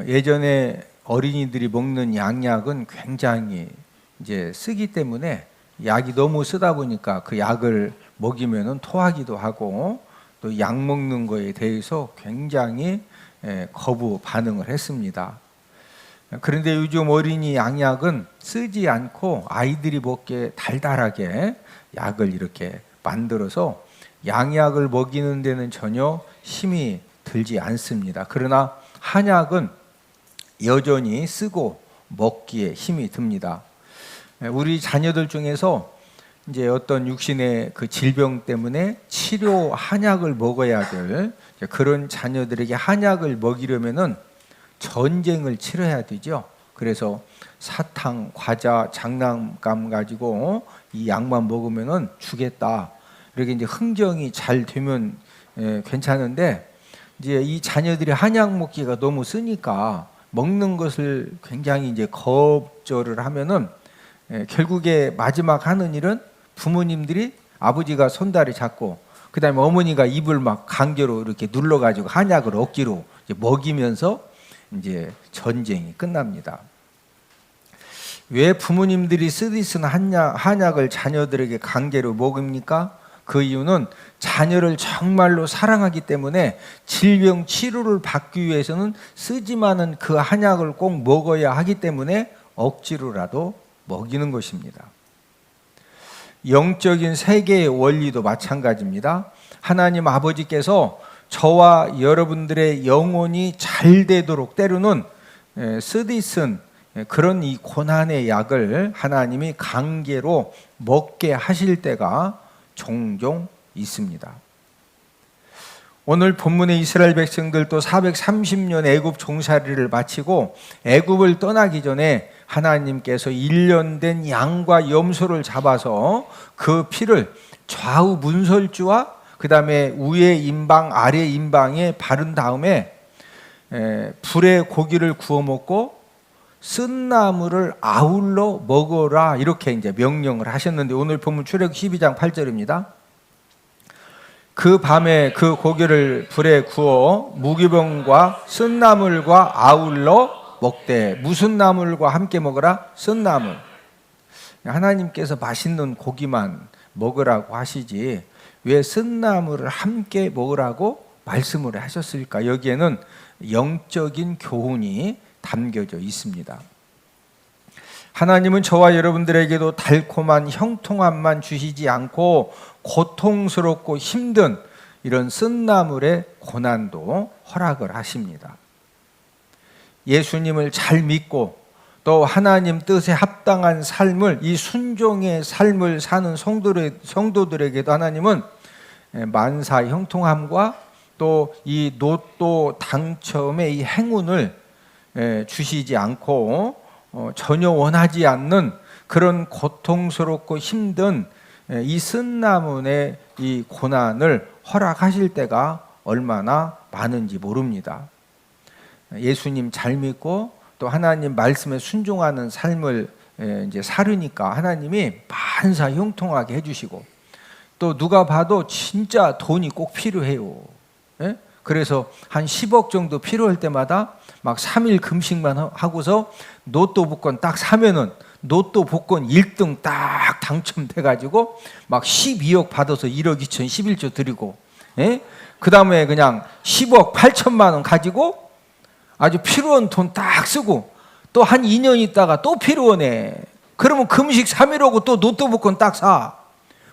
예전에 어린이들이 먹는 양약은 굉장히 이제 쓰기 때문에 약이 너무 쓰다 보니까 그 약을 먹이면은 토하기도 하고 또 약 먹는 거에 대해서 굉장히 거부 반응을 했습니다. 그런데 요즘 어린이 양약은 쓰지 않고 아이들이 먹기에 달달하게 약을 이렇게 만들어서 양약을 먹이는 데는 전혀 힘이 들지 않습니다. 그러나 한약은 여전히 쓰고 먹기에 힘이 듭니다. 우리 자녀들 중에서 이제 어떤 육신의 그 질병 때문에 치료 한약을 먹어야 될 그런 자녀들에게 한약을 먹이려면은 전쟁을 치러야 되죠. 그래서 사탕, 과자, 장난감 가지고 이 약만 먹으면은 주겠다. 이렇게 이제 흥정이 잘 되면 괜찮은데 이제 이 자녀들이 한약 먹기가 너무 쓰니까 먹는 것을 굉장히 이제 겁절을 하면은 결국에 마지막 하는 일은 부모님들이 아버지가 손다리 잡고 그다음에 어머니가 입을 막 강제로 이렇게 눌러가지고 한약을 억지로 이제 먹이면서 이제 전쟁이 끝납니다. 왜 부모님들이 쓰디쓴 한약을 자녀들에게 강제로 먹입니까? 그 이유는 자녀를 정말로 사랑하기 때문에 질병 치료를 받기 위해서는 쓰지만은 그 한약을 꼭 먹어야 하기 때문에 억지로라도 먹이는 것입니다. 영적인 세계의 원리도 마찬가지입니다. 하나님 아버지께서 저와 여러분들의 영혼이 잘 되도록 때로는 쓰디쓴 그런 이 고난의 약을 하나님이 강제로 먹게 하실 때가 종종 있습니다. 오늘 본문의 이스라엘 백성들 또 430년 애굽 종살이를 마치고 애굽을 떠나기 전에 하나님께서 1년 된 양과 염소를 잡아서 그 피를 좌우 문설주와 그 다음에 위에 임방 아래 임방에 바른 다음에 불에 고기를 구워 먹고 쓴 나물을 아울러 먹어라 이렇게 이제 명령을 하셨는데 오늘 본문 출애굽 12장 8절입니다. 그 밤에 그 고기를 불에 구워 무기병과 쓴 나물과 아울러 먹되 무슨 나물과 함께 먹으라? 쓴 나물. 하나님께서 맛있는 고기만 먹으라고 하시지 왜 쓴 나물을 함께 먹으라고 말씀을 하셨을까? 여기에는 영적인 교훈이 담겨져 있습니다. 하나님은 저와 여러분들에게도 달콤한 형통함만 주시지 않고 고통스럽고 힘든 이런 쓴나물의 고난도 허락을 하십니다. 예수님을 잘 믿고 또 하나님 뜻에 합당한 삶을 이 순종의 삶을 사는 성도들에게도 하나님은 만사 형통함과 또 이 로또 당첨의 이 행운을 주시지 않고 전혀 원하지 않는 그런 고통스럽고 힘든 이 쓴나물의 이 고난을 허락하실 때가 얼마나 많은지 모릅니다. 예수님 잘 믿고 또 하나님 말씀에 순종하는 삶을 이제 살으니까 하나님이 만사 형통하게 해주시고 또 누가 봐도 진짜 돈이 꼭 필요해요. 그래서 한 10억 정도 필요할 때마다 막 3일 금식만 하고서 로또 복권 딱 사면은 로또 복권 1등 딱 당첨돼가지고 막 12억 받아서 1억 2천 11조 드리고 그 다음에 그냥 10억 8천만 원 가지고 아주 필요한 돈 딱 쓰고 또 한 2년 있다가 또 필요하네. 그러면 금식 3일 하고 또 로또 복권 딱 사.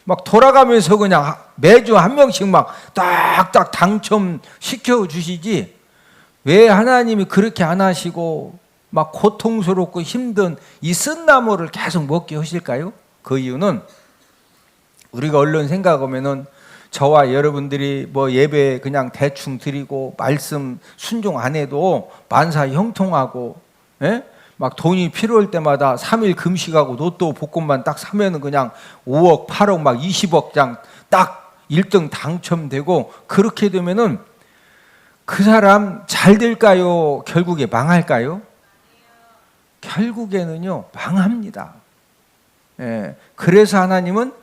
막 돌아가면서 그냥 매주 한 명씩 막 딱딱 당첨시켜 주시지 왜 하나님이 그렇게 안 하시고 막 고통스럽고 힘든 이 쓴나물을 계속 먹게 하실까요? 그 이유는 우리가 얼른 생각하면은 저와 여러분들이 뭐 예배 그냥 대충 드리고 말씀 순종 안 해도 만사 형통하고 막 돈이 필요할 때마다 3일 금식하고 로또 복권만 딱 사면은 그냥 5억, 8억, 막 20억 장 딱 1등 당첨되고 그렇게 되면은 그 사람 잘 될까요? 결국에 망할까요? 결국에는요, 망합니다. 그래서 하나님은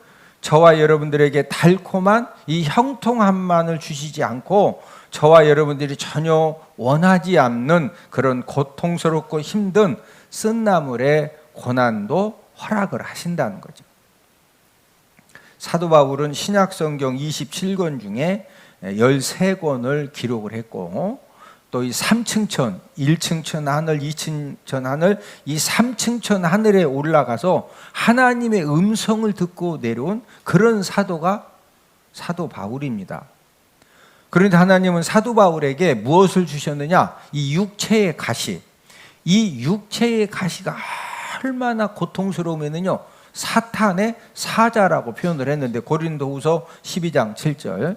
저와 여러분들에게 달콤한 이 형통함만을 주시지 않고 저와 여러분들이 전혀 원하지 않는 그런 고통스럽고 힘든 쓴나물의 고난도 허락을 하신다는 거죠. 사도 바울은 신약 성경 27권 중에 13권을 기록을 했고, 또 이 3층천, 1층천 하늘, 2층천 하늘, 이 3층천 하늘에 올라가서 하나님의 음성을 듣고 내려온 그런 사도가 사도 바울입니다. 그런데 하나님은 사도 바울에게 무엇을 주셨느냐? 이 육체의 가시. 이 육체의 가시가 얼마나 고통스러우면요, 사탄의 사자라고 표현을 했는데, 고린도후서 12장 7절,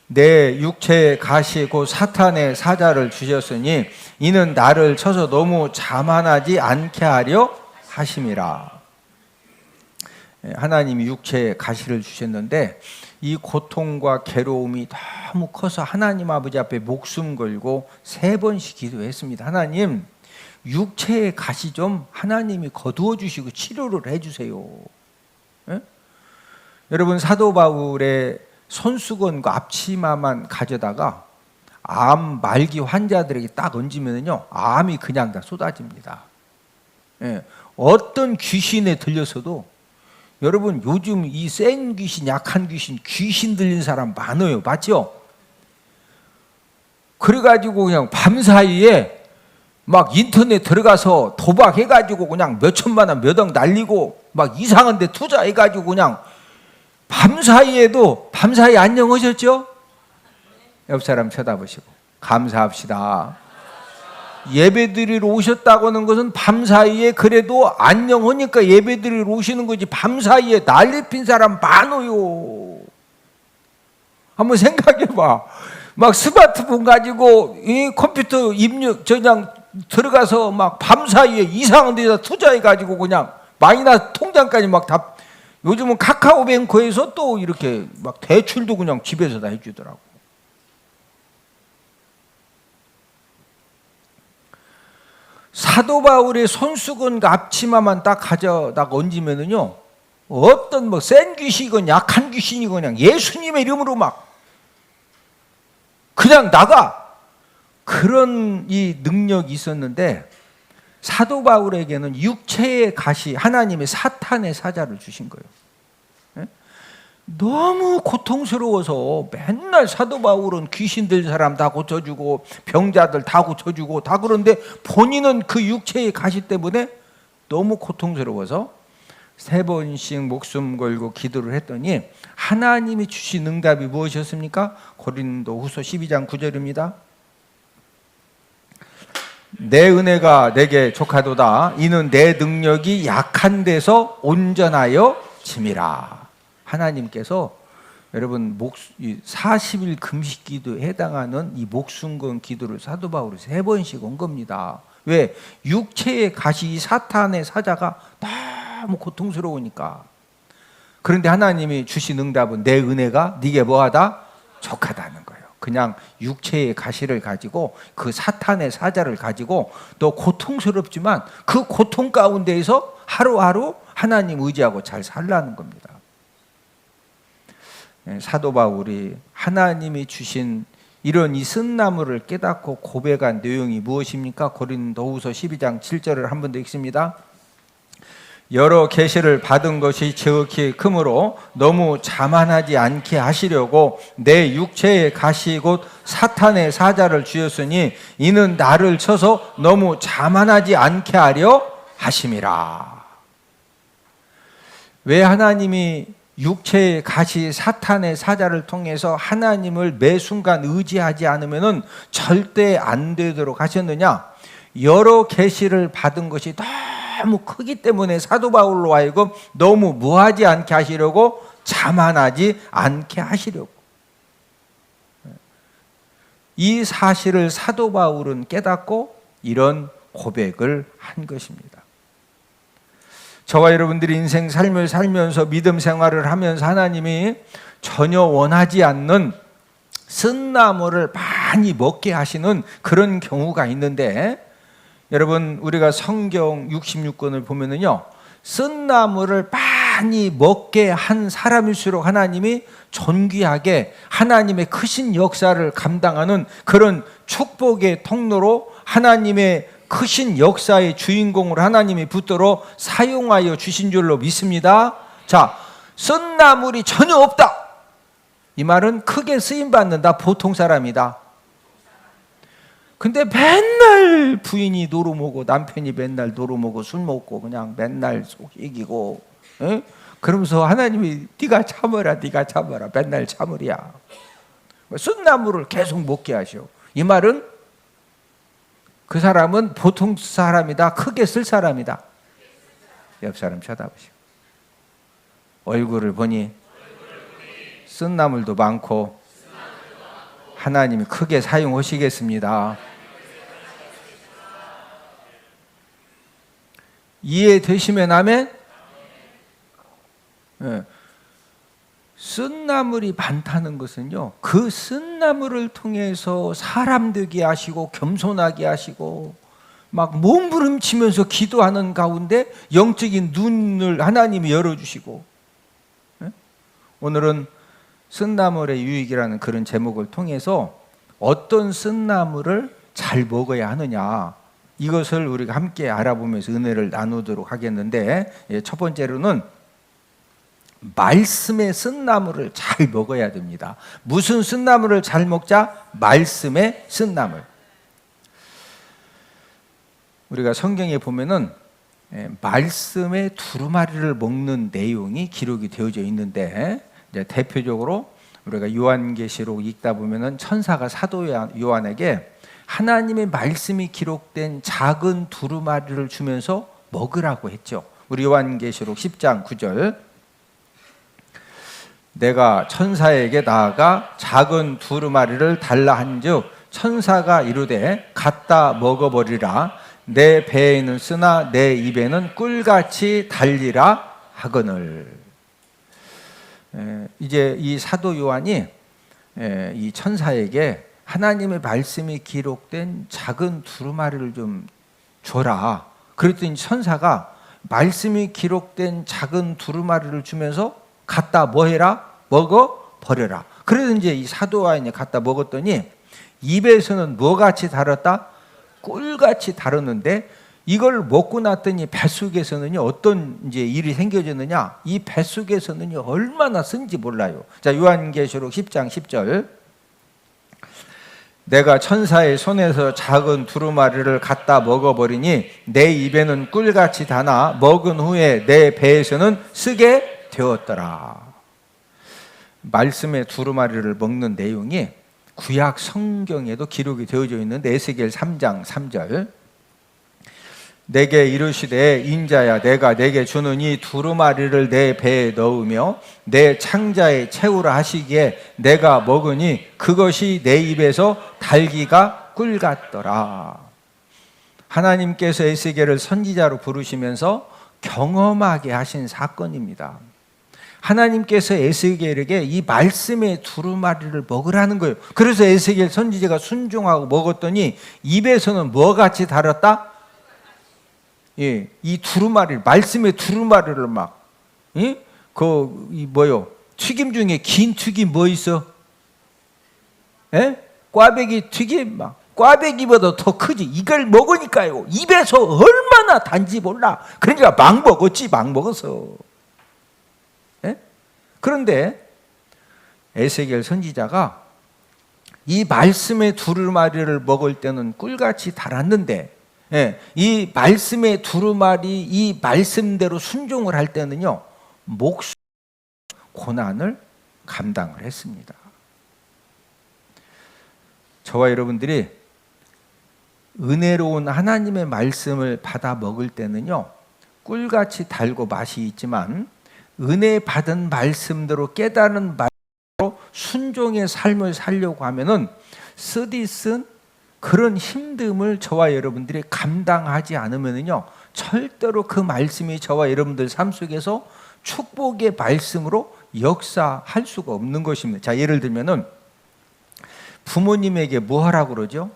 내 육체의 가시 곧 사탄의 사자를 주셨으니 이는 나를 쳐서 너무 자만하지 않게 하려 하심이라. 하나님이 육체의 가시를 주셨는데 이 고통과 괴로움이 너무 커서 하나님 아버지 앞에 목숨 걸고 3번씩 기도했습니다. 하나님, 육체의 가시 좀 하나님이 거두어 주시고 치료를 해주세요. 예? 여러분, 사도 바울의 손수건과 앞치마만 가져다가 암 말기 환자들에게 딱 얹으면요, 암이 그냥 다 쏟아집니다. 예. 어떤 귀신에 들려서도, 여러분 요즘 이 센 귀신, 약한 귀신, 귀신 들린 사람 많아요. 맞죠? 그래가지고 그냥 밤사이에 막 인터넷 들어가서 도박해가지고 그냥 몇 천만 원 몇 억 날리고 막 이상한 데 투자해가지고 그냥 밤사이에 안녕하셨죠? 옆 사람 쳐다보시고 감사합시다. 예배드리러 오셨다고 하는 것은 밤사이에 그래도 안녕하니까 예배드리러 오시는 거지, 밤사이에 난리핀 사람 많아요. 한번 생각해봐. 막 스마트폰 가지고 이 컴퓨터 입력 그냥 들어가서 막 밤사이에 이상한 데다 투자해가지고 그냥 마이너스 통장까지 막 다, 요즘은 카카오뱅크에서 또 이렇게 막 대출도 그냥 집에서 다 해주더라고. 사도 바울의 손수건과 앞치마만 딱 가져다가 얹으면은요, 어떤 뭐 센 귀신이건 약한 귀신이건 그냥 예수님의 이름으로 막 그냥 나가, 그런 이 능력이 있었는데, 사도 바울에게는 육체의 가시, 하나님의 사탄의 사자를 주신 거예요. 너무 고통스러워서 맨날 사도 바울은 귀신 들 사람 다 고쳐주고 병자들 다 고쳐주고 다, 그런데 본인은 그 육체의 가시 때문에 너무 고통스러워서 3번씩 목숨 걸고 기도를 했더니 하나님이 주신 응답이 무엇이었습니까? 고린도후서 12장 9절입니다. 내 은혜가 내게 족하도다. 이는 내 능력이 약한 데서 온전하여 짐이라. 하나님께서 여러분 40일 금식 기도에 해당하는 이 목숨 건 기도를 사도 바울이 3번씩 온 겁니다. 왜? 육체의 가시, 사탄의 사자가 너무 고통스러우니까. 그런데 하나님이 주신 응답은 내 은혜가 네게 뭐하다? 족하다는 거예요. 그냥 육체의 가시를 가지고 그 사탄의 사자를 가지고 또 고통스럽지만 그 고통 가운데에서 하루하루 하나님 의지하고 잘 살라는 겁니다. 사도 바울이 하나님이 주신 이런 이 쓴나물을 깨닫고 고백한 내용이 무엇입니까? 고린도후서 12장 7절을 한 번 더 읽습니다. 여러 계시를 받은 것이 지극히 크므로 너무 자만하지 않게 하시려고 내 육체의 가시 곧 사탄의 사자를 주셨으니 이는 나를 쳐서 너무 자만하지 않게 하려 하심이라. 왜 하나님이 육체의 가시, 사탄의 사자를 통해서 하나님을 매 순간 의지하지 않으면 절대 안 되도록 하셨느냐? 여러 계시를 받은 것이 너무 크기 때문에 사도 바울로 하여금 너무 무하지 않게 하시려고, 자만하지 않게 하시려고. 이 사실을 사도 바울은 깨닫고 이런 고백을 한 것입니다. 저와 여러분들이 인생 삶을 살면서 믿음 생활을 하면서 하나님이 전혀 원하지 않는 쓴나물을 많이 먹게 하시는 그런 경우가 있는데, 여러분 우리가 성경 66권을 보면은요, 쓴나물을 많이 먹게 한 사람일수록 하나님이 존귀하게 하나님의 크신 역사를 감당하는 그런 축복의 통로로 하나님의 크신 역사의 주인공으로 하나님이 붙들어 사용하여 주신 줄로 믿습니다. 자, 쓴 나물이 전혀 없다. 이 말은 크게 쓰임받는다. 보통 사람이다. 근데 맨날 부인이 노루먹고 남편이 맨날 노루먹고 술 먹고 그냥 맨날 속 이기고, 에? 그러면서 하나님이 네가 참어라, 네가 참어라, 맨날 참으랴. 쓴 나물을 계속 먹게 하셔. 이 말은 그 사람은 보통 사람이다. 크게 쓸 사람이다. 옆 사람 쳐다보시고 얼굴을 보니 쓴 나물도 많고 하나님이 크게 사용하시겠습니다. 이해되시면 아멘? 네. 쓴 나물이 많다는 것은요, 그 쓴 나물을 통해서 사람 되게 하시고 겸손하게 하시고 막 몸부림치면서 기도하는 가운데 영적인 눈을 하나님이 열어주시고, 네? 오늘은 쓴 나물의 유익이라는 그런 제목을 통해서 어떤 쓴 나물을 잘 먹어야 하느냐, 이것을 우리가 함께 알아보면서 은혜를 나누도록 하겠는데, 첫 번째로는 말씀의 쓴 나물을 잘 먹어야 됩니다. 무슨 쓴 나물을 잘 먹자? 말씀의 쓴 나물. 우리가 성경에 보면은 말씀의 두루마리를 먹는 내용이 기록이 되어져 있는데, 이제 대표적으로 우리가 요한계시록 읽다 보면은 천사가 사도 요한에게 하나님의 말씀이 기록된 작은 두루마리를 주면서 먹으라고 했죠. 우리 요한계시록 10장 9절. 내가 천사에게 나아가 작은 두루마리를 달라 한즉 천사가 이르되 갖다 먹어버리라. 내 배에는 쓰나 내 입에는 꿀같이 달리라 하거늘. 이제 이 사도 요한이 이 천사에게 하나님의 말씀이 기록된 작은 두루마리를 좀 줘라. 그랬더니 천사가 말씀이 기록된 작은 두루마리를 주면서 갖다 뭐 해라? 먹어 버려라. 그래서 이제 이 사도 요한이 갖다 먹었더니 입에서는 뭐같이 달았다? 꿀같이 달았는데, 이걸 먹고 났더니 뱃속에서는요 어떤 이제 일이 생겨졌느냐? 이 뱃속에서는요 얼마나 쓴지 몰라요. 자, 요한계시록 10장 10절. 내가 천사의 손에서 작은 두루마리를 갖다 먹어버리니 내 입에는 꿀같이 다나 먹은 후에 내 배에서는 쓰게 되었더라. 말씀의 두루마리를 먹는 내용이 구약 성경에도 기록이 되어져 있는데, 에스겔 3장 3절. 내게 이르시되 인자야 내가 내게 주는 이 두루마리를 내 배에 넣으며 내 창자에 채우라 하시기에 내가 먹으니 그것이 내 입에서 달기가 꿀 같더라. 하나님께서 에스겔을 선지자로 부르시면서 경험하게 하신 사건입니다. 하나님께서 에스겔에게 이 말씀의 두루마리를 먹으라는 거예요. 그래서 에스겔 선지자가 순종하고 먹었더니 입에서는 뭐같이 달았다? 예, 이 두루마리, 말씀의 두루마리를 막, 예? 뭐요? 튀김 중에 긴 튀김 뭐 있어? 예? 꽈배기 튀김 막, 꽈배기보다 더 크지. 이걸 먹으니까요, 입에서 얼마나 단지 몰라. 그러니까 막 먹었지, 막 먹었어. 예? 그런데 에스겔 선지자가 이 말씀의 두루마리를 먹을 때는 꿀같이 달았는데, 예, 이 말씀의 두루마리, 이 말씀대로 순종을 할 때는요 목숨 고난을 감당을 했습니다. 저와 여러분들이 은혜로운 하나님의 말씀을 받아 먹을 때는요 꿀같이 달고 맛이 있지만, 은혜 받은 말씀대로 깨달은 말씀으로 순종의 삶을 살려고 하면은 쓰디쓴 그런 힘듦을 저와 여러분들이 감당하지 않으면요 절대로 그 말씀이 저와 여러분들 삶 속에서 축복의 말씀으로 역사할 수가 없는 것입니다. 자, 예를 들면은 부모님에게 뭐 하라고 그러죠?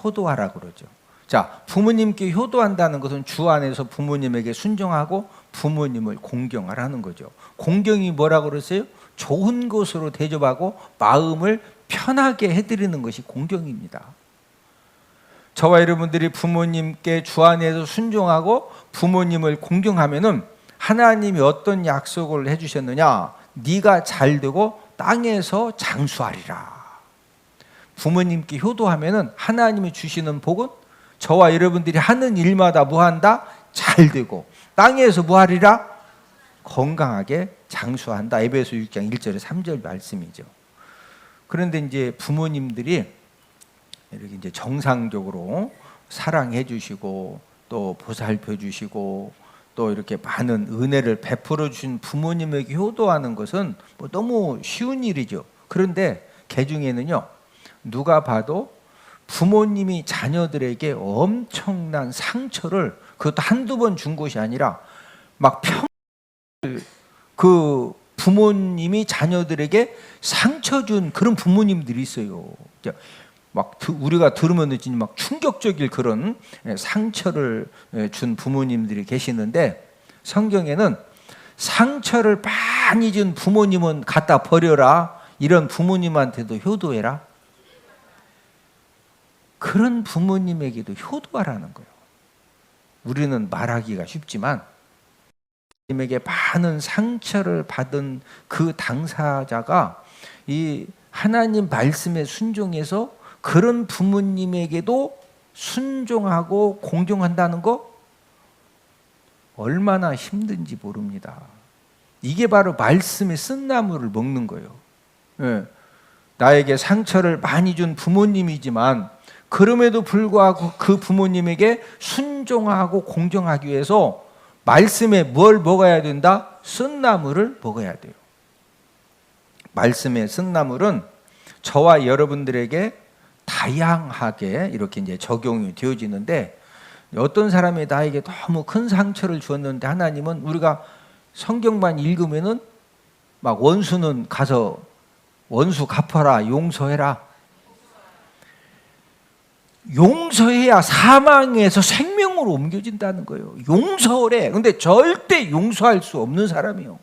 효도하라고 그러죠. 자, 부모님께 효도한다는 것은 주 안에서 부모님에게 순종하고 부모님을 공경하라는 거죠. 공경이 뭐라고 그러세요? 좋은 것으로 대접하고 마음을 편하게 해드리는 것이 공경입니다. 저와 여러분들이 부모님께 주 안에서 순종하고 부모님을 공경하면은 하나님이 어떤 약속을 해주셨느냐? 네가 잘되고 땅에서 장수하리라. 부모님께 효도하면은 하나님이 주시는 복은 저와 여러분들이 하는 일마다 뭐한다? 잘되고 땅에서 뭐하리라? 건강하게 장수한다. 에베소 6장 1절에 3절 말씀이죠. 그런데 이제 부모님들이 이렇게 이제 정상적으로 사랑해 주시고 또 보살펴 주시고 또 이렇게 많은 은혜를 베풀어 주신 부모님에게 효도하는 것은 뭐 너무 쉬운 일이죠. 그런데 그 중에는요, 누가 봐도 부모님이 자녀들에게 엄청난 상처를 그것도 한두 번 준 것이 아니라 막 평생 그 부모님이 자녀들에게 상처 준 그런 부모님들이 있어요. 막 우리가 들으면 막 충격적일 그런 상처를 준 부모님들이 계시는데 성경에는 상처를 많이 준 부모님은 갖다 버려라. 이런 부모님한테도 효도해라. 그런 부모님에게도 효도하라는 거예요. 우리는 말하기가 쉽지만 부모님에게 많은 상처를 받은 그 당사자가 이 하나님 말씀에 순종해서 그런 부모님에게도 순종하고 공경한다는 거 얼마나 힘든지 모릅니다. 이게 바로 말씀의 쓴나물을 먹는 거예요. 예. 나에게 상처를 많이 준 부모님이지만 그럼에도 불구하고 그 부모님에게 순종하고 공경하기 위해서 말씀에 뭘 먹어야 된다? 쓴나물을 먹어야 돼요. 말씀의 쓴나물은 저와 여러분들에게 다양하게 이렇게 이제 적용이 되어지는데 어떤 사람이 나에게 너무 큰 상처를 주었는데 하나님은 우리가 성경만 읽으면은 막 원수는 가서 원수 갚아라, 용서해라. 용서해야 사망에서 생명으로 옮겨진다는 거예요. 용서래. 근데 절대 용서할 수 없는 사람이요.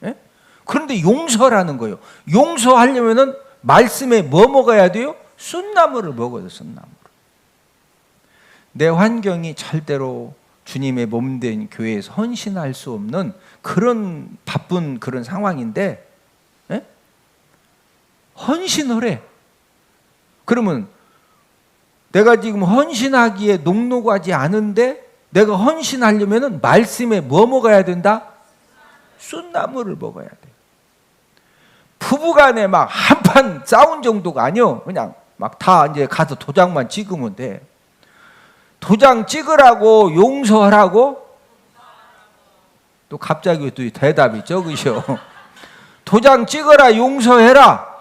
예? 그런데 용서라는 거예요. 용서하려면은 말씀에 뭐 먹어야 돼요? 순나물을 먹어야 돼요. 순나물. 내 환경이 절대로 주님의 몸된 교회에서 헌신할 수 없는 그런 바쁜 그런 상황인데 예? 헌신을 해. 그러면 내가 지금 헌신하기에 녹록하지 않은데 내가 헌신하려면 말씀에 뭐 먹어야 된다? 순나물을 먹어야 돼. 부부간에 막 한판 싸운 정도가 아니요. 그냥 막 다 이제 가서 도장만 찍으면 돼. 도장 찍으라고 용서하라고? 또 갑자기 또 대답이 적으셔. 도장 찍어라 용서해라.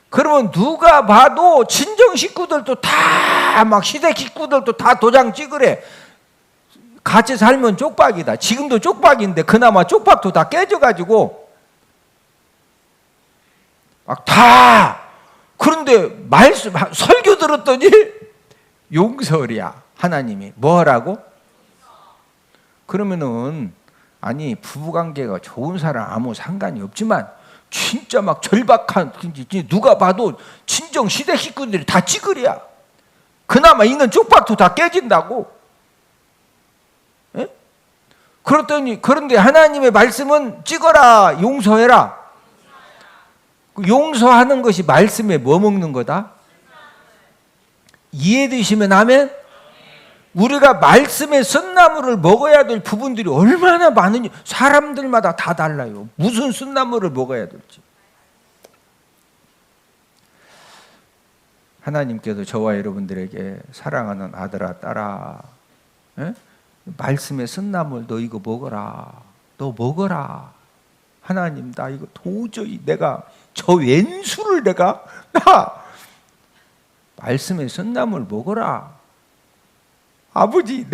그러면 누가 봐도 친정 식구들도 다 막 시댁 식구들도 다 도장 찍으래. 같이 살면 쪽박이다. 지금도 쪽박인데 그나마 쪽박도 다 깨져가지고 막 다. 그런데 말씀 설교 들었더니 용서랴. 하나님이 뭐라고? 그러면은 아니 부부관계가 좋은 사람 아무 상관이 없지만 진짜 막 절박한 누가 봐도 친정 시댁 식구들이 다 찍으랴. 그나마 있는 쪽박도 다 깨진다고. 예? 그런데 하나님의 말씀은 찍어라 용서해라. 용서하는 것이 말씀에 뭐 먹는 거다? 이해되시면 아멘? 우리가 말씀의 쓴나물을 먹어야 될 부분들이 얼마나 많으니 사람들마다 다 달라요. 무슨 쓴나물을 먹어야 될지. 하나님께서 저와 여러분들에게 사랑하는 아들아 딸아 에? 말씀의 쓴나물 너 이거 먹어라. 너 먹어라. 하나님 나 이거 도저히 내가 저 왼수를 내가 나 말씀의 쓴나물 먹어라. 아버지,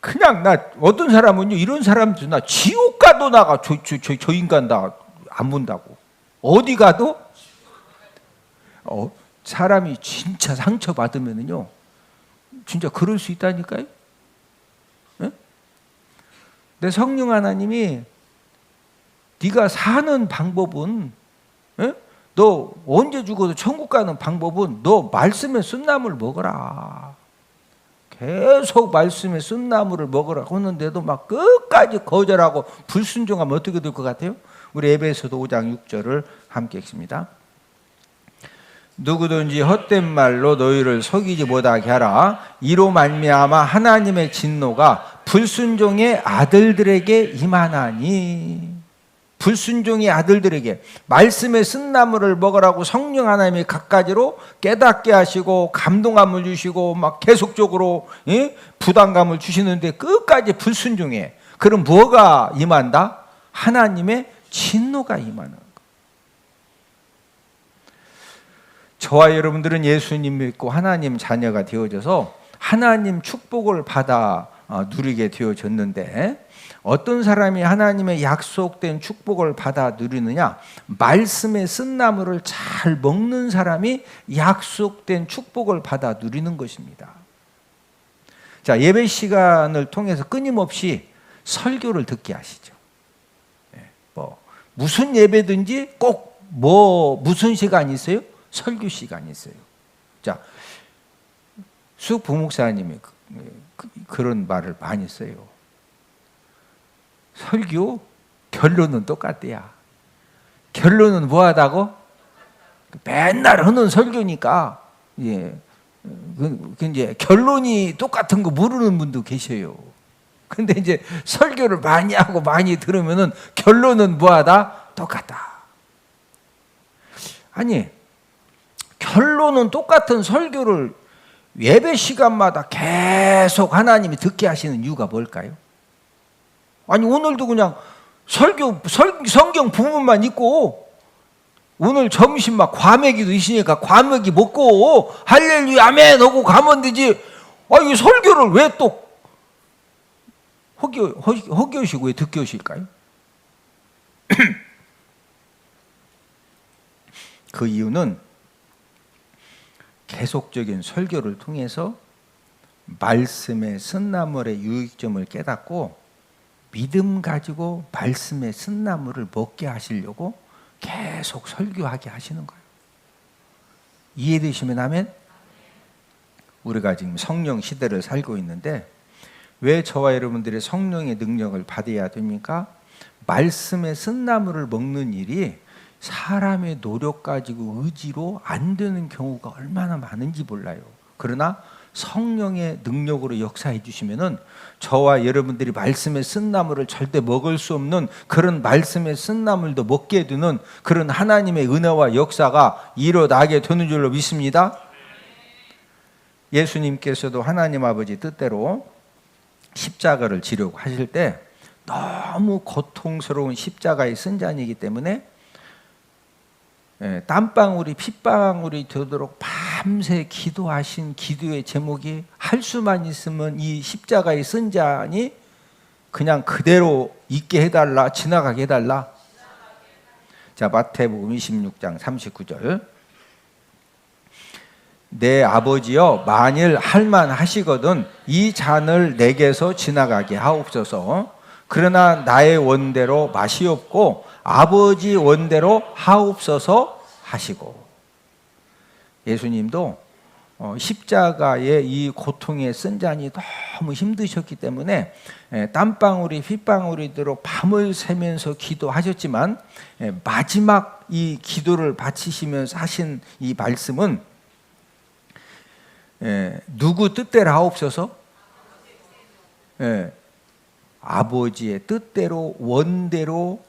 그냥 나 어떤 사람은요 이런 사람들 나 지옥 가도 나가 저 인간 나 안 본다고. 어디 가도 사람이 진짜 상처받으면은요, 진짜 그럴 수 있다니까요. 네? 내 성령 하나님이 네가 사는 방법은, 네? 너 언제 죽어도 천국 가는 방법은 너 말씀에 쓴 나무를 먹어라. 계속 말씀에 쓴 나무를 먹으라고 하는데도 막 끝까지 거절하고 불순종하면 어떻게 될 것 같아요? 우리 에베소서 5장 6절을 함께 읽습니다. 누구든지 헛된 말로 너희를 속이지 못하게 하라. 이로 말미암아 하나님의 진노가 불순종의 아들들에게 임하나니. 불순종의 아들들에게 말씀에 쓴 나무를 먹으라고 성령 하나님이 갖가지로 깨닫게 하시고 감동함을 주시고 막 계속적으로 부담감을 주시는데 끝까지 불순종해. 그럼 뭐가 임한다? 하나님의 진노가 임하는 거예요. 저와 여러분들은 예수님 믿고 하나님 자녀가 되어져서 하나님 축복을 받아 누리게 되어졌는데, 어떤 사람이 하나님의 약속된 축복을 받아 누리느냐? 말씀에 쓴 나무를 잘 먹는 사람이 약속된 축복을 받아 누리는 것입니다. 자, 예배 시간을 통해서 끊임없이 설교를 듣게 하시죠. 무슨 예배든지 꼭 무슨 시간이 있어요? 설교 시간이 있어요. 자, 수 부목사님이 그런 말을 많이 써요. 설교 결론은 똑같대야. 결론은 뭐하다고? 맨날 하는 설교니까 이제 결론이 똑같은 거 모르는 분도 계셔요. 근데 이제 설교를 많이 하고 많이 들으면은 결론은 뭐하다? 똑같다. 아니, 결론은 똑같은 설교를 예배 시간마다 계속 하나님이 듣게 하시는 이유가 뭘까요? 아니, 오늘도 그냥 성경 부분만 읽고 오늘 점심 막 과메기도 있으니까 과메기 먹고 할렐루야 아멘 하고 가면 되지. 이 설교를 왜 또 허기오시고 왜 듣게 오실까요? 그 이유는 계속적인 설교를 통해서 말씀의 쓴나물의 유익점을 깨닫고 믿음 가지고 말씀의 쓴나물을 먹게 하시려고 계속 설교하게 하시는 거예요. 이해되시면 아멘? 우리가 지금 성령 시대를 살고 있는데 왜 저와 여러분들의 성령의 능력을 받아야 됩니까? 말씀의 쓴나물을 먹는 일이 사람의 노력 가지고 의지로 안 되는 경우가 얼마나 많은지 몰라요. 그러나 성령의 능력으로 역사해 주시면은 저와 여러분들이 말씀의 쓴나물을 절대 먹을 수 없는 그런 말씀의 쓴나물도 먹게 해두는 그런 하나님의 은혜와 역사가 일어나게 되는 줄로 믿습니다. 예수님께서도 하나님 아버지 뜻대로 십자가를 지려고 하실 때 너무 고통스러운 십자가의 쓴잔이기 때문에 땀방울이 핏방울이 되도록 밤새 기도하신 기도의 제목이 할 수만 있으면 이 십자가의 쓴잔이 그냥 그대로 있게 해달라, 지나가게 해달라. 자, 마태복음 26장 39절. 내 아버지여, 만일 할만하시거든 이 잔을 내게서 지나가게 하옵소서. 그러나 나의 원대로 마시옵고 아버지 원대로 하옵소서 하시고. 예수님도 십자가의 이 고통의 쓴잔이 너무 힘드셨기 때문에 땀방울이 핏방울이도록 밤을 새면서 기도하셨지만 마지막 이 기도를 바치시면서 하신 이 말씀은 누구 뜻대로 하옵소서? 아버지의 뜻대로 원대로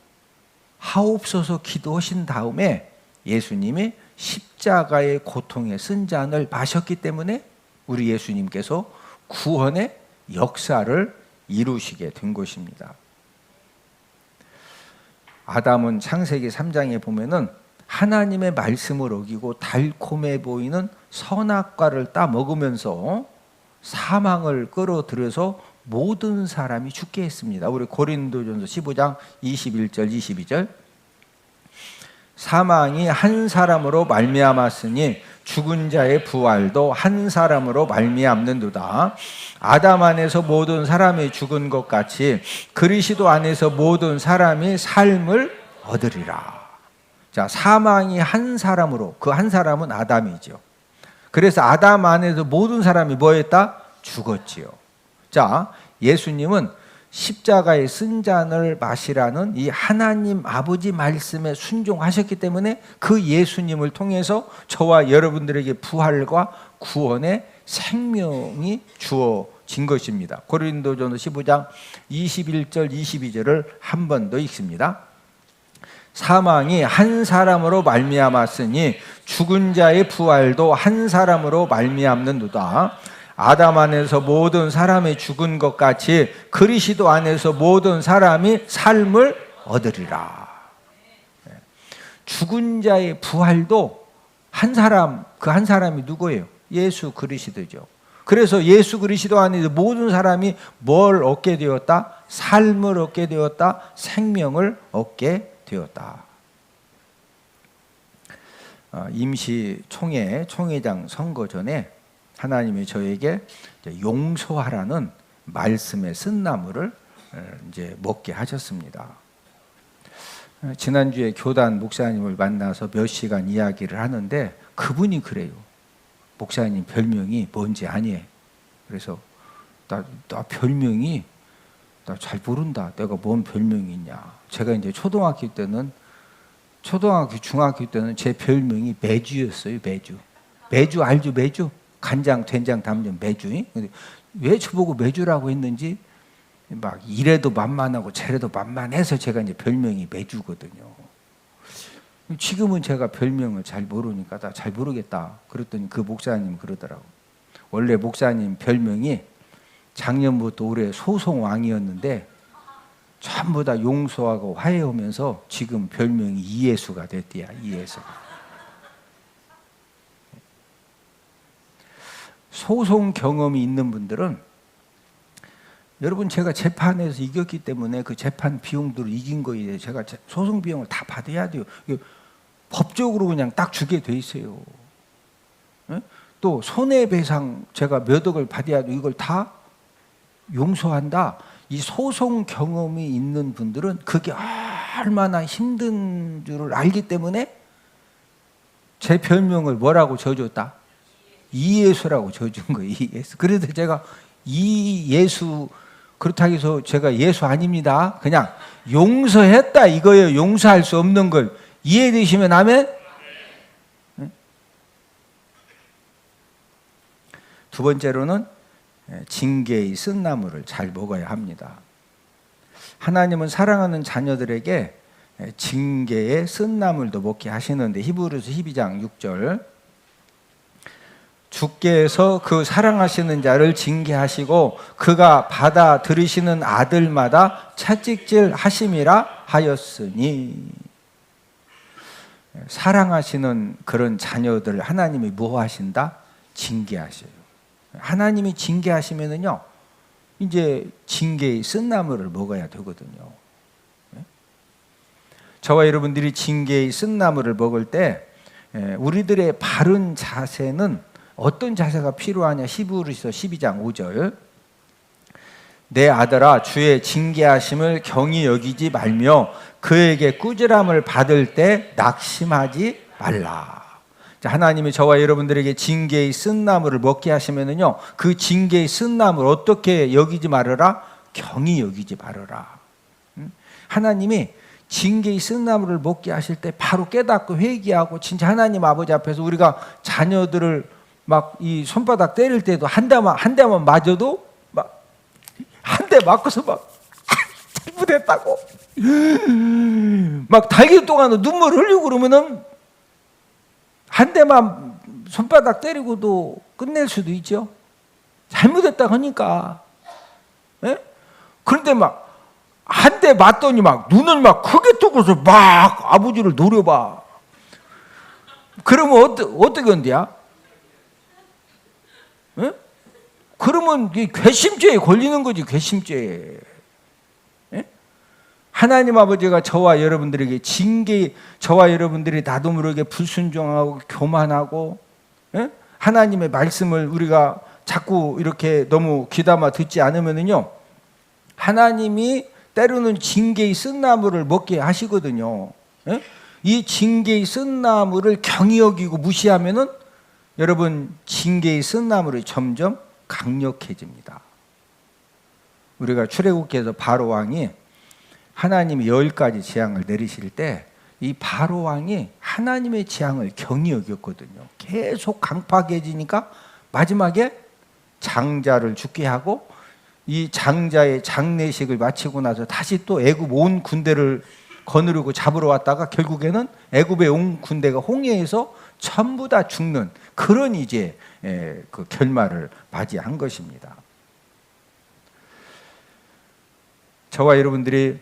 하옵소서 기도하신 다음에 예수님이 십자가의 고통의 쓴잔을 마셨기 때문에 우리 예수님께서 구원의 역사를 이루시게 된 것입니다. 아담은 창세기 3장에 보면은 하나님의 말씀을 어기고 달콤해 보이는 선악과를 따 먹으면서 사망을 끌어들여서 모든 사람이 죽게 했습니다. 우리 고린도전서 15장 21절 22절. 사망이 한 사람으로 말미암았으니 죽은 자의 부활도 한 사람으로 말미암는도다. 아담 안에서 모든 사람이 죽은 것 같이 그리스도 안에서 모든 사람이 삶을 얻으리라. 자, 사망이 한 사람으로, 그 한 사람은 아담이죠. 그래서 아담 안에서 모든 사람이 뭐 했다? 죽었지요. 자, 예수님은 십자가의 쓴 잔을 마시라는 이 하나님 아버지 말씀에 순종하셨기 때문에 그 예수님을 통해서 저와 여러분들에게 부활과 구원의 생명이 주어진 것입니다. 고린도전서 15장 21절 22절을 한 번 더 읽습니다. 사망이 한 사람으로 말미암았으니 죽은 자의 부활도 한 사람으로 말미암는도다. 아담 안에서 모든 사람이 죽은 것 같이 그리스도 안에서 모든 사람이 삶을 얻으리라. 죽은 자의 부활도 한 사람, 그 한 사람이 누구예요? 예수 그리스도죠. 그래서 예수 그리스도 안에서 모든 사람이 뭘 얻게 되었다? 삶을 얻게 되었다. 생명을 얻게 되었다. 임시 총회장 선거 전에 하나님이 저에게 용서하라는 말씀의 쓴나물을 이제 먹게 하셨습니다. 지난주에 교단 목사님을 만나서 몇 시간 이야기를 하는데 그분이 그래요. 목사님 별명이 뭔지 아니? 그래서 나 별명이 나 잘 모른다. 내가 뭔 별명이 있냐? 제가 이제 초등학교, 중학교 때는 제 별명이 매주였어요. 매주 알죠? 매주? 간장, 된장 담는 매주. 근데 왜 저보고 매주라고 했는지 막 이래도 만만하고 저래도 만만해서 제가 이제 별명이 매주거든요. 지금은 제가 별명을 잘 모르니까 나 잘 모르겠다. 그랬더니 그 목사님 그러더라고. 원래 목사님 별명이 작년부터 올해 소송왕이었는데 전부 다 용서하고 화해하면서 지금 별명이 이예수가 됐대야. 이예수. 소송 경험이 있는 분들은 여러분 제가 재판에서 이겼기 때문에 그 재판 비용들을 이긴 거에 제가 소송 비용을 다 받아야 돼요. 법적으로 그냥 딱 주게 돼 있어요. 또 손해배상 제가 몇 억을 받아야 돼. 이걸 다 용서한다. 이 소송 경험이 있는 분들은 그게 얼마나 힘든 줄을 알기 때문에 제 별명을 뭐라고 줘줬다? 이예수라고 줘준 거예요. 이예수. 그래서 제가 이예수 그렇다고 해서 제가 예수 아닙니다. 그냥 용서했다 이거예요. 용서할 수 없는 걸 이해되시면 아멘? 두 번째로는 징계의 쓴나물을 잘 먹어야 합니다. 하나님은 사랑하는 자녀들에게 징계의 쓴나물도 먹게 하시는데 히브리서 12장 6절 주께서 그 사랑하시는 자를 징계하시고 그가 받아 들으시는 아들마다 채찍질 하심이라 하였으니 사랑하시는 그런 자녀들 하나님이 뭐 하신다? 징계하셔요. 하나님이 징계하시면은요, 이제 징계의 쓴나물을 먹어야 되거든요. 저와 여러분들이 징계의 쓴나물을 먹을 때 우리들의 바른 자세는 어떤 자세가 필요하냐? 히브리서 12장 5절 내 아들아 주의 징계하심을 경히 여기지 말며 그에게 꾸지람을 받을 때 낙심하지 말라. 하나님이 저와 여러분들에게 징계의 쓴나물을 먹게 하시면은요, 그 징계의 쓴나물 어떻게 여기지 말아라? 경히 여기지 말아라. 하나님이 징계의 쓴나물을 먹게 하실 때 바로 깨닫고 회개하고 진짜 하나님 아버지 앞에서 우리가 자녀들을 막 이 손바닥 때릴 때도 한 대만 맞아도 막 한 대 맞고서 막 잘못했다고 막 달길 동안 눈물 흘리고 그러면은 한 대만 손바닥 때리고도 끝낼 수도 있죠. 잘못했다 하니까. 예? 그런데 막 한 대 맞더니 막 눈을 막 크게 뜨고서 막 아버지를 노려봐. 그러면 어떻게 한대야? 예? 그러면 괘씸죄에 걸리는 거지. 괘씸죄에. 예? 하나님 아버지가 저와 여러분들에게 저와 여러분들이 나도 모르게 불순종하고 교만하고 예? 하나님의 말씀을 우리가 자꾸 이렇게 너무 귀담아 듣지 않으면은요, 하나님이 때로는 징계의 쓴나물을 먹게 하시거든요. 예? 이 징계의 쓴나물을 경히 여기고 무시하면은 여러분, 징계의 쓴나물이 점점 강력해집니다. 우리가 출애굽기에서 바로 왕이 하나님이 10가지 재앙을 내리실 때 이 바로 왕이 하나님의 재앙을 경히 여겼거든요. 계속 강팍해지니까 마지막에 장자를 죽게 하고, 이 장자의 장례식을 마치고 나서 다시 또 애굽 온 군대를 거느리고 잡으러 왔다가 결국에는 애굽에 온 군대가 홍해에서 전부 다 죽는 그런 이제 그 결말을 맞이한 것입니다. 저와 여러분들이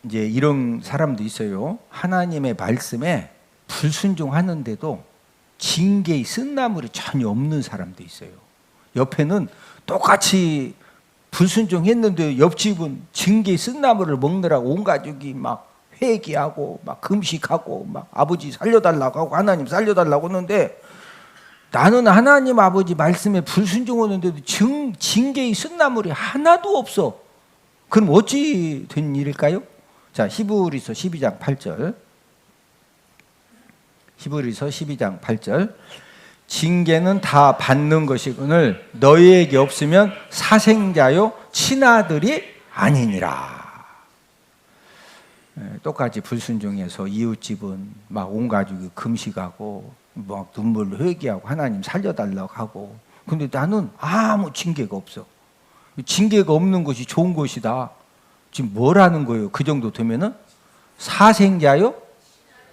이제 이런 사람도 있어요. 하나님의 말씀에 불순종하는데도 징계의 쓴나물이 전혀 없는 사람도 있어요. 옆에는 똑같이 불순종했는데 옆집은 징계의 쓴나물을 먹느라고 온 가족이 막 회개하고 막 금식하고 막 아버지 살려달라고 하고 하나님 살려달라고 하는데, 나는 하나님 아버지 말씀에 불순종하는데도 징계의 쓴나물이 하나도 없어. 그럼 어찌 된 일일까요? 자, 히브리서 12장 8절. 히브리서 12장 8절. 징계는 다 받는 것이거늘 너희에게 없으면 사생자요 친아들이 아니니라. 똑같이 불순종해서 이웃집은 막 온 가족이 금식하고 막 눈물로 회개하고 하나님 살려달라고 하고, 근데 나는 아무 징계가 없어. 징계가 없는 것이 좋은 것이다. 지금 뭐라는 거예요? 그 정도 되면은 사생자요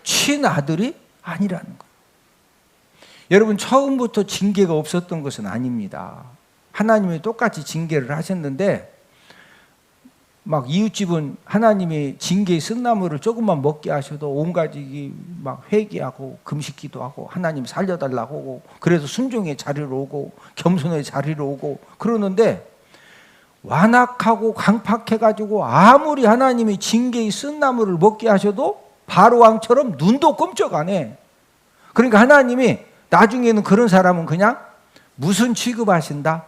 친아들이 아니라는 거예요. 여러분, 처음부터 징계가 없었던 것은 아닙니다. 하나님이 똑같이 징계를 하셨는데, 막 이웃집은 하나님이 징계의 쓴나물을 조금만 먹게 하셔도 온 가족이 막 회개하고 금식기도 하고 하나님 살려달라고 하고, 그래서 순종의 자리로 오고 겸손의 자리로 오고 그러는데, 완악하고 강팍해가지고 아무리 하나님이 징계의 쓴나물을 먹게 하셔도 바로 왕처럼 눈도 꼼짝 안 해. 그러니까 하나님이 나중에는 그런 사람은 그냥 무슨 취급하신다?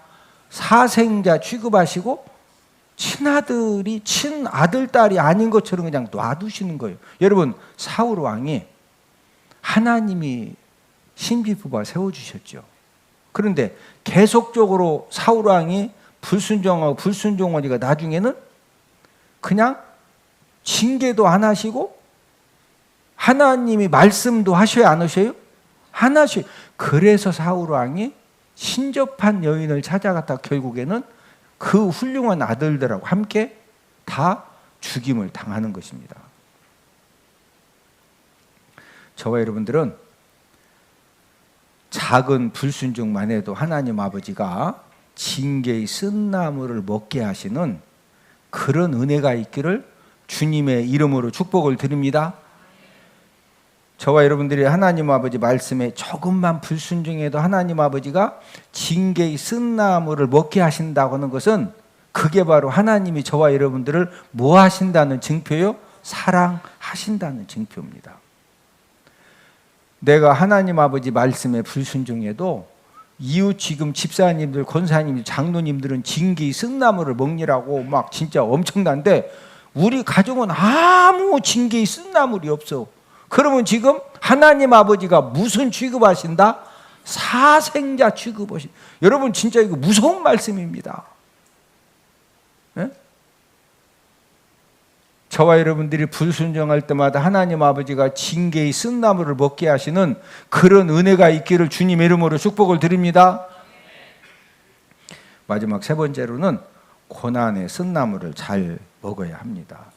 사생자 취급하시고 친아들이 친아들 딸이 아닌 것처럼 그냥 놔두시는 거예요. 여러분, 사울 왕이 하나님이 신비부바 세워주셨죠. 그런데 계속적으로 사울 왕이 불순종하고 불순종하니까 나중에는 그냥 징계도 안 하시고 하나님이 말씀도 하셔야 안 하셔요? 안 하셔요. 그래서 사울 왕이 신접한 여인을 찾아갔다 결국에는 그 훌륭한 아들들하고 함께 다 죽임을 당하는 것입니다. 저와 여러분들은 작은 불순종만 해도 하나님 아버지가 징계의 쓴나물을 먹게 하시는 그런 은혜가 있기를 주님의 이름으로 축복을 드립니다. 저와 여러분들이 하나님 아버지 말씀에 조금만 불순종해도 하나님 아버지가 징계의 쓴나물을 먹게 하신다고 하는 것은 그게 바로 하나님이 저와 여러분들을 뭐 하신다는 증표요? 사랑하신다는 증표입니다. 내가 하나님 아버지 말씀에 불순종해도 이웃 지금 집사님들, 권사님들, 장로님들은 징계의 쓴나물을 먹느라고 막 진짜 엄청난데 우리 가정은 아무 징계의 쓴나물이 없어. 그러면 지금 하나님 아버지가 무슨 취급하신다? 사생자 취급하신. 여러분, 진짜 이거 무서운 말씀입니다. 네? 저와 여러분들이 불순종할 때마다 하나님 아버지가 징계의 쓴나물을 먹게 하시는 그런 은혜가 있기를 주님 이름으로 축복을 드립니다. 마지막 세 번째로는 고난의 쓴나물을 잘 먹어야 합니다.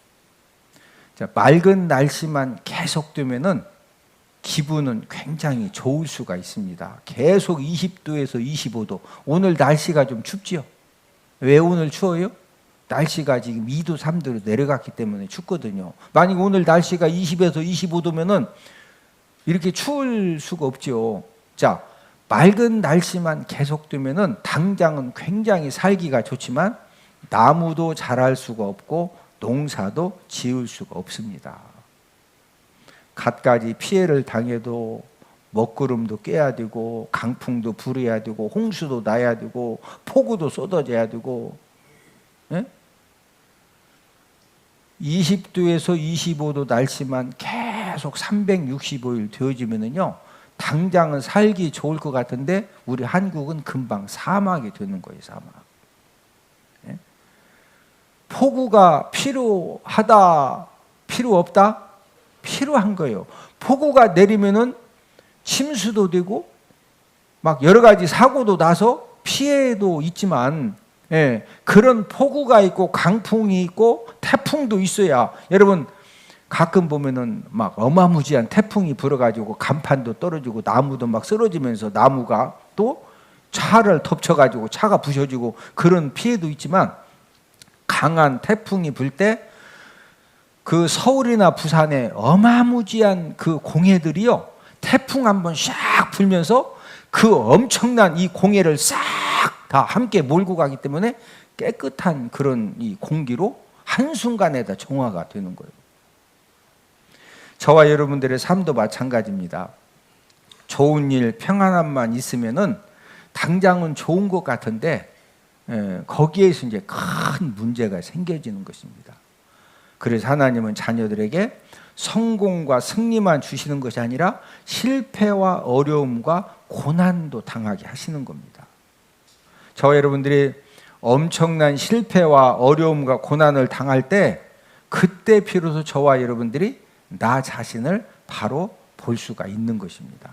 자, 맑은 날씨만 계속되면은 기분은 굉장히 좋을 수가 있습니다. 계속 20도에서 25도. 오늘 날씨가 좀 춥지요? 왜 오늘 추워요? 날씨가 지금 2도, 3도로 내려갔기 때문에 춥거든요. 만약 오늘 날씨가 20에서 25도면은 이렇게 추울 수가 없죠. 자, 맑은 날씨만 계속되면은 당장은 굉장히 살기가 좋지만 나무도 자랄 수가 없고 농사도 지을 수가 없습니다. 갖가지 피해를 당해도 먹구름도 깨야 되고 강풍도 불어야 되고 홍수도 나야 되고 폭우도 쏟아져야 되고, 예? 20도에서 25도 날씨만 계속 365일 되어지면은요, 당장은 살기 좋을 것 같은데 우리 한국은 금방 사막이 되는 거예요. 사막. 예? 폭우가 필요하다, 필요 없다? 필요한 거예요. 폭우가 내리면은 침수도 되고 막 여러 가지 사고도 나서 피해도 있지만, 예, 그런 폭우가 있고 강풍이 있고 태풍도 있어야, 여러분 가끔 보면은 막 어마무지한 태풍이 불어가지고 간판도 떨어지고 나무도 막 쓰러지면서 나무가 또 차를 덮쳐가지고 차가 부셔지고 그런 피해도 있지만, 강한 태풍이 불 때 그 서울이나 부산에 어마무지한 그 공해들이요, 태풍 한번 샥 불면서 그 엄청난 이 공해를 싹 다 함께 몰고 가기 때문에 깨끗한 그런 이 공기로 한순간에 다 정화가 되는 거예요. 저와 여러분들의 삶도 마찬가지입니다. 좋은 일, 평안함만 있으면은 당장은 좋은 것 같은데, 거기에서 이제 큰 문제가 생겨지는 것입니다. 그래서 하나님은 자녀들에게 성공과 승리만 주시는 것이 아니라 실패와 어려움과 고난도 당하게 하시는 겁니다. 저와 여러분들이 엄청난 실패와 어려움과 고난을 당할 때, 그때 비로소 저와 여러분들이 나 자신을 바로 볼 수가 있는 것입니다.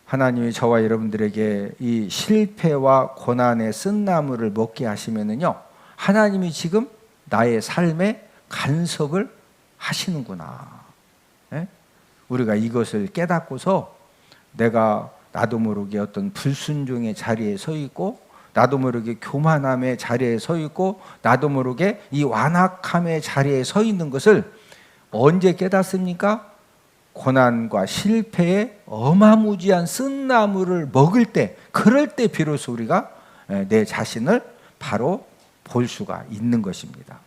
하나님이 저와 여러분들에게 이 실패와 고난의 쓴나물을 먹게 하시면은요, 하나님이 지금 나의 삶에 간섭을 하시는구나. 예? 우리가 이것을 깨닫고서 내가 나도 모르게 어떤 불순종의 자리에 서 있고, 나도 모르게 교만함의 자리에 서 있고, 나도 모르게 이 완악함의 자리에 서 있는 것을 언제 깨닫습니까? 고난과 실패의 어마무지한 쓴나물을 먹을 때, 그럴 때 비로소 우리가 내 자신을 바로 볼 수가 있는 것입니다.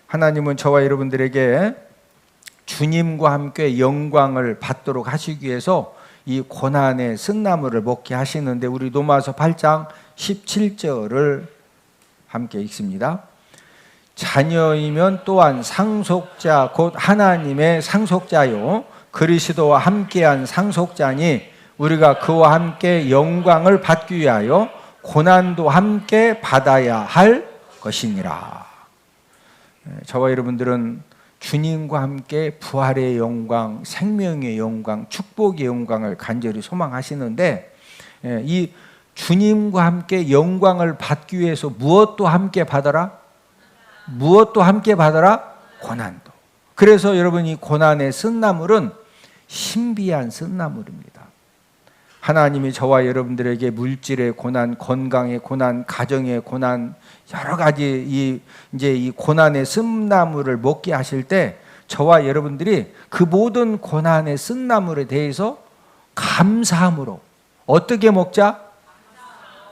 하나님은 저와 여러분들에게 주님과 함께 영광을 받도록 하시기 위해서 이 고난의 쓴나물을 먹게 하시는데, 우리 로마서 8장 17절을 함께 읽습니다. 자녀이면 또한 상속자 곧 하나님의 상속자요 그리스도와 함께한 상속자니 우리가 그와 함께 영광을 받기 위하여 고난도 함께 받아야 할 것이니라. 저와 여러분들은 주님과 함께 부활의 영광, 생명의 영광, 축복의 영광을 간절히 소망하시는데, 이 주님과 함께 영광을 받기 위해서 무엇도 함께 받아라? 무엇도 함께 받아라? 고난도. 그래서 여러분, 이 고난의 쓴나물은 신비한 쓴나물입니다. 하나님이 저와 여러분들에게 물질의 고난, 건강의 고난, 가정의 고난, 여러 가지 이 고난의 쓴나물을 먹게 하실 때, 저와 여러분들이 그 모든 고난의 쓴나물에 대해서 감사함으로, 어떻게 먹자?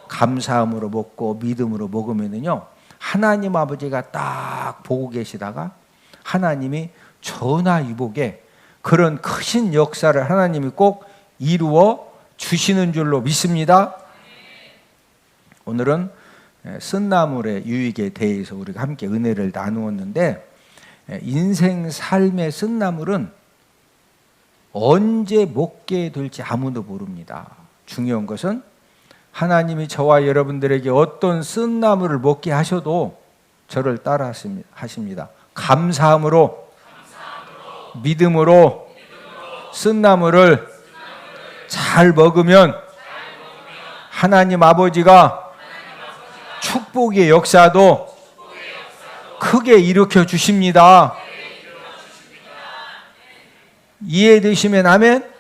감사함으로 먹고 믿음으로 먹으면은요, 하나님 아버지가 딱 보고 계시다가 하나님이 전화위복에 그런 크신 역사를 하나님이 꼭 이루어 주시는 줄로 믿습니다. 오늘은 쓴나물의 유익에 대해서 우리가 함께 은혜를 나누었는데, 인생 삶의 쓴나물은 언제 먹게 될지 아무도 모릅니다. 중요한 것은 하나님이 저와 여러분들에게 어떤 쓴나물을 먹게 하셔도 저를 따라 하십니다. 감사함으로, 믿음으로 쓴나물을 잘 먹으면 하나님 아버지가 축복의 역사도 크게 일으켜 주십니다. 이해되시면 아멘?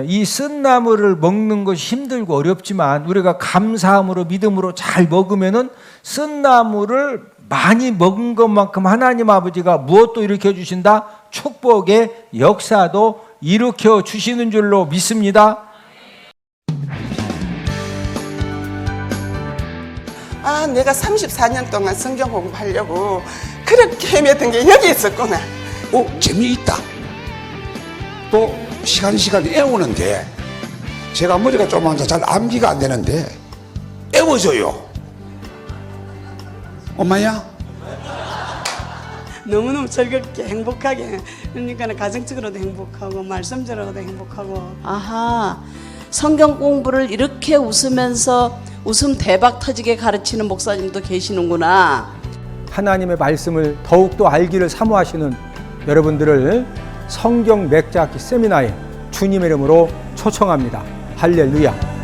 이 쓴나물을 먹는 것이 힘들고 어렵지만 우리가 감사함으로 믿음으로 잘 먹으면은 쓴나물을 많이 먹은 것만큼 하나님 아버지가 무엇도 일으켜 주신다? 축복의 역사도 일으켜 주시는 줄로 믿습니다. 내가 34년 동안 성경 공부하려고 그렇게 헤맸던 게 여기 있었구나. 재미있다. 또 시간 애우는데 제가 머리가 좀 앉아 잘 암기가 안 되는데 애워줘요. 엄마야? 너무너무 즐겁게 행복하게, 그러니까 가정적으로도 행복하고 말씀적으로도 행복하고. 아하, 성경 공부를 이렇게 웃으면서 웃음 대박 터지게 가르치는 목사님도 계시는구나. 하나님의 말씀을 더욱더 알기를 사모하시는 여러분들을 성경 맥자기 세미나에 주님의 이름으로 초청합니다. 할렐루야.